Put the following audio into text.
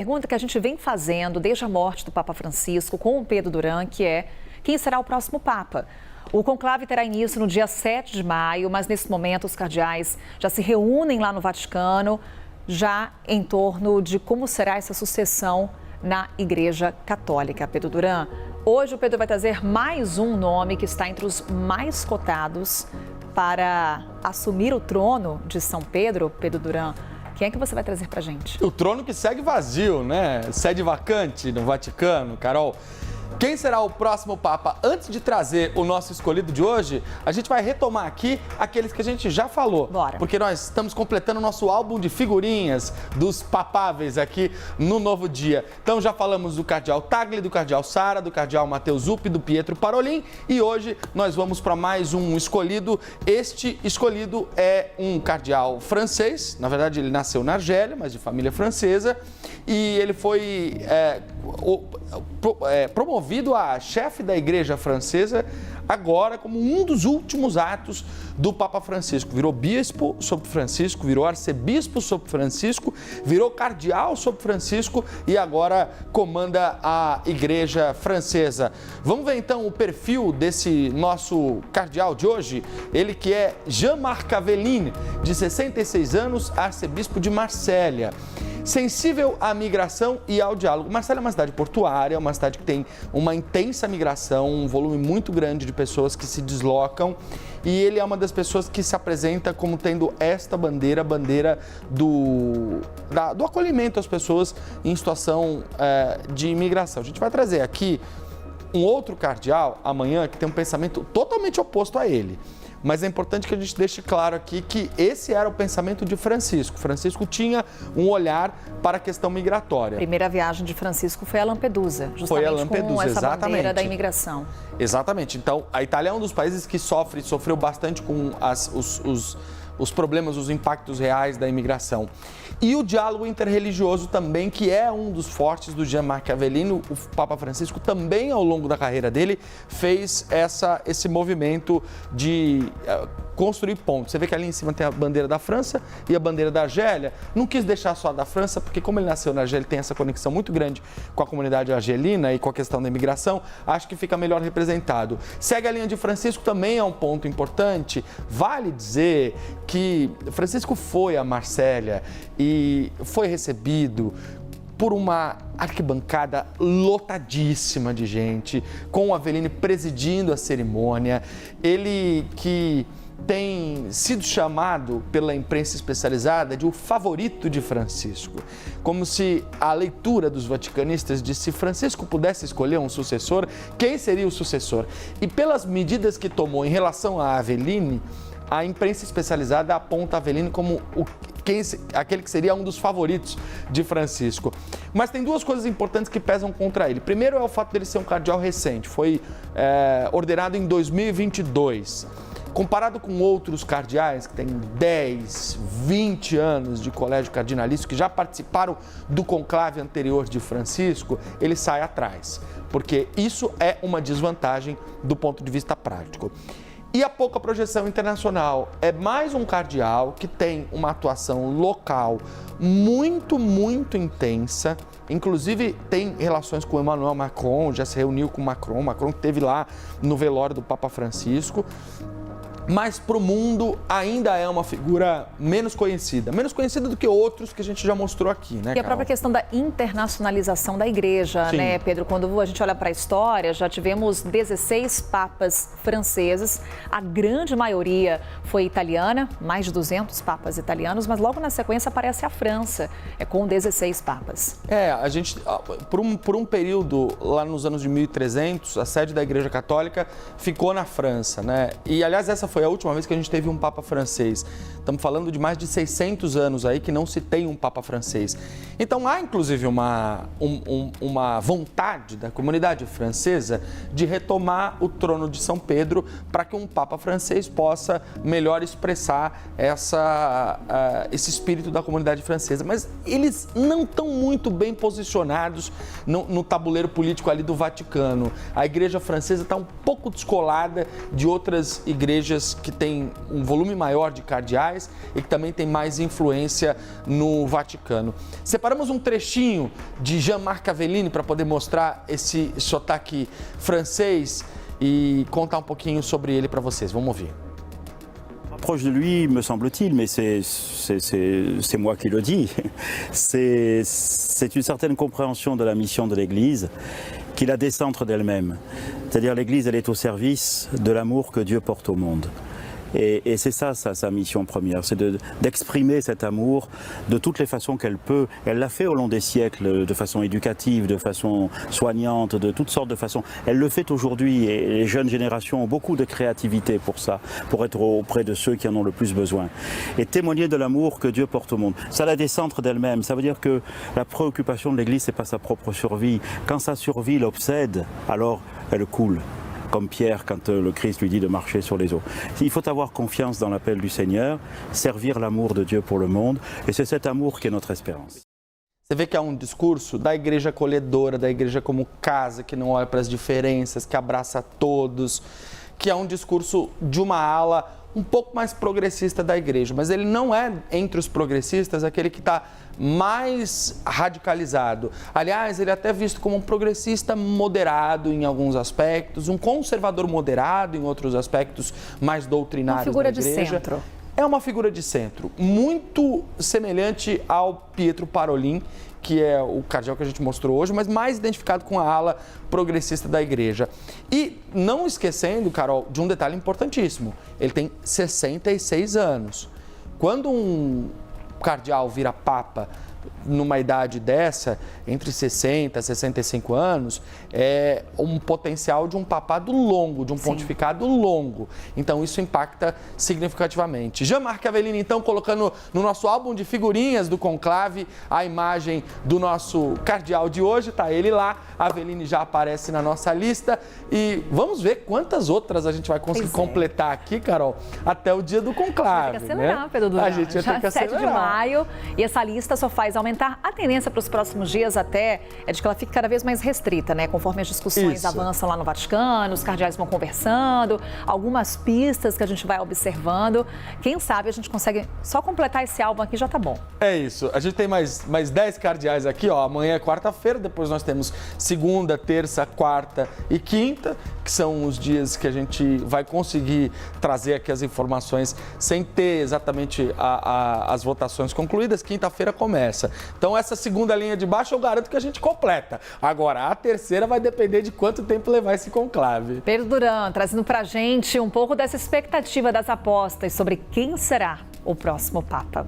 Pergunta que a gente vem fazendo desde a morte do Papa Francisco com o Pedro Duran, que é: quem será o próximo Papa? O conclave terá início no dia 7 de maio, mas nesse momento os cardeais já se reúnem lá no Vaticano, já em torno de como será essa sucessão na Igreja Católica. Pedro Duran, hoje o Pedro vai trazer mais um nome que está entre os mais cotados para assumir o trono de São Pedro. Pedro Duran, quem é que você vai trazer para a gente? O trono que segue vazio, né? Sede vacante no Vaticano, Carol. Quem será o próximo Papa? Antes de trazer o nosso escolhido de hoje, a gente vai retomar aqui aqueles que a gente já falou. Bora. Porque nós estamos completando o nosso álbum de figurinhas dos papáveis aqui no Novo Dia. Então já falamos do cardeal Tagle, do cardeal Sara, do cardeal Matteo Zuppi, do Pietro Parolin. E hoje nós vamos para mais um escolhido. Este escolhido é um cardeal francês. Na verdade, ele nasceu na Argélia, mas de família francesa. E ele foi promovido a chefe da Igreja Francesa agora como um dos últimos atos do Papa Francisco. Virou bispo sob Francisco, virou arcebispo sob Francisco, virou cardeal sob Francisco e agora comanda a Igreja Francesa. Vamos ver então o perfil desse nosso cardeal de hoje. Ele que é Jean-Marc Aveline, de 66 anos, arcebispo de Marsella. Sensível à migração e ao diálogo. Marsella é uma cidade portuária, uma cidade que tem uma intensa migração, um volume muito grande de pessoas que se deslocam, e ele é uma das pessoas que se apresenta como tendo esta bandeira, a bandeira do acolhimento às pessoas em situação de imigração. A gente vai trazer aqui um outro cardeal amanhã que tem um pensamento totalmente oposto a ele. Mas é importante que a gente deixe claro aqui que esse era o pensamento de Francisco. Francisco tinha um olhar para a questão migratória. A primeira viagem de Francisco foi a Lampedusa, justamente foi a Lampedusa, com essa exatamente. Bandeira da imigração. Exatamente. Então, a Itália é um dos países que sofreu bastante com os problemas, os impactos reais da imigração. E o diálogo interreligioso também, que é um dos fortes do Jean-Marc Aveline. O Papa Francisco também, ao longo da carreira dele, fez esse movimento de construir pontos. Você vê que ali em cima tem a bandeira da França e a bandeira da Argélia. Não quis deixar só da França, porque como ele nasceu na Argélia, ele tem essa conexão muito grande com a comunidade argelina e com a questão da imigração, acho que fica melhor representado. Segue a linha de Francisco, também é um ponto importante. Vale dizer que Francisco foi a Marsella e foi recebido por uma arquibancada lotadíssima de gente, com o Aveline presidindo a cerimônia. Ele que tem sido chamado pela imprensa especializada de o favorito de Francisco, como se a leitura dos vaticanistas de se Francisco pudesse escolher um sucessor, quem seria o sucessor? E pelas medidas que tomou em relação a Aveline, a imprensa especializada aponta Aveline como aquele que seria um dos favoritos de Francisco. Mas tem duas coisas importantes que pesam contra ele. Primeiro é o fato dele ser um cardeal recente, foi ordenado em 2022. Comparado com outros cardeais que têm 10, 20 anos de colégio cardinalício, que já participaram do conclave anterior de Francisco, ele sai atrás, porque isso é uma desvantagem do ponto de vista prático. E a pouca projeção internacional. É mais um cardeal que tem uma atuação local muito, muito intensa. Inclusive tem relações com Emmanuel Macron, já se reuniu com Macron que esteve lá no velório do Papa Francisco. Mas para o mundo ainda é uma figura menos conhecida do que outros que a gente já mostrou aqui, né, Carol? E a própria questão da internacionalização da igreja, Sim. né, Pedro? Quando a gente olha para a história, já tivemos 16 papas franceses, a grande maioria foi italiana, mais de 200 papas italianos, mas logo na sequência aparece a França, com 16 papas. A gente, por um período, lá nos anos de 1300, a sede da Igreja Católica ficou na França, né? E, aliás, essa foi a última vez que a gente teve um Papa francês. Estamos falando de mais de 600 anos aí que não se tem um Papa francês. Então há inclusive uma vontade da comunidade francesa de retomar o trono de São Pedro para que um Papa francês possa melhor expressar esse espírito da comunidade francesa. Mas eles não estão muito bem posicionados no tabuleiro político ali do Vaticano. A igreja francesa está um pouco descolada de outras igrejas igrejas que têm um volume maior de cardeais e que também tem mais influência no Vaticano. Separamos um trechinho de Jean-Marc Avellini para poder mostrar esse sotaque francês e contar um pouquinho sobre ele para vocês. Vamos ouvir. Proche de lui, me semble-t-il, mais c'est moi qui le dis, c'est une certaine compréhension de la mission de l'Église qui la décentre d'elle-même. C'est-à-dire l'Église, elle est au service de l'amour que Dieu porte au monde. Et c'est ça sa mission première, c'est d'exprimer cet amour de toutes les façons qu'elle peut. Elle l'a fait au long des siècles, de façon éducative, de façon soignante, de toutes sortes de façons. Elle le fait aujourd'hui et les jeunes générations ont beaucoup de créativité pour ça, pour être auprès de ceux qui en ont le plus besoin. Et témoigner de l'amour que Dieu porte au monde. Ça la décentre d'elle-même, ça veut dire que la préoccupation de l'Église, c'est pas sa propre survie. Quand sa survie l'obsède, alors elle coule. Comme Pierre quand le Christ lui dit de marcher sur les eaux. Il faut avoir confiance dans l'appel du Seigneur, servir l'amour de Dieu pour le monde, et c'est cet amour qui est notre espérance. Você vê que é um discurso da igreja acolhedora, da igreja como casa, que não olha para as diferenças, que abraça todos, que é um discurso de uma ala um pouco mais progressista da igreja, mas ele não é, entre os progressistas, aquele que está mais radicalizado. Aliás, ele é até visto como um progressista moderado em alguns aspectos, um conservador moderado em outros aspectos mais doutrinários da igreja. Uma figura de centro. É uma figura de centro, muito semelhante ao Pietro Parolin, que é o cardeal que a gente mostrou hoje, mas mais identificado com a ala progressista da igreja. E não esquecendo, Carol, de um detalhe importantíssimo, ele tem 66 anos. Quando um cardeal vira papa numa idade dessa, entre 60 e 65 anos, é um potencial de um papado longo, de um pontificado longo. Então, isso impacta significativamente. Jean-Marc Avellini, então, colocando no nosso álbum de figurinhas do conclave a imagem do nosso cardeal de hoje, tá ele lá, Avellini já aparece na nossa lista e vamos ver quantas outras a gente vai conseguir completar aqui, Carol, até o dia do conclave. Tem que acelerar, Pedro Duran. A gente vai ter que acelerar. 7 de maio, e essa lista só faz aumentar. A tendência para os próximos dias até é de que ela fique cada vez mais restrita, né? Conforme as discussões avançam lá no Vaticano, os cardeais vão conversando, algumas pistas que a gente vai observando. Quem sabe a gente consegue só completar esse álbum aqui, já tá bom. É isso. A gente tem mais 10 cardeais aqui, ó. Amanhã é quarta-feira, depois nós temos segunda, terça, quarta e quinta, que são os dias que a gente vai conseguir trazer aqui as informações sem ter exatamente as votações concluídas. Quinta-feira começa. Então, essa segunda linha de baixo eu garanto que a gente completa. Agora, a terceira vai depender de quanto tempo levar esse conclave. Pedro Duran, trazendo pra gente um pouco dessa expectativa das apostas sobre quem será o próximo Papa.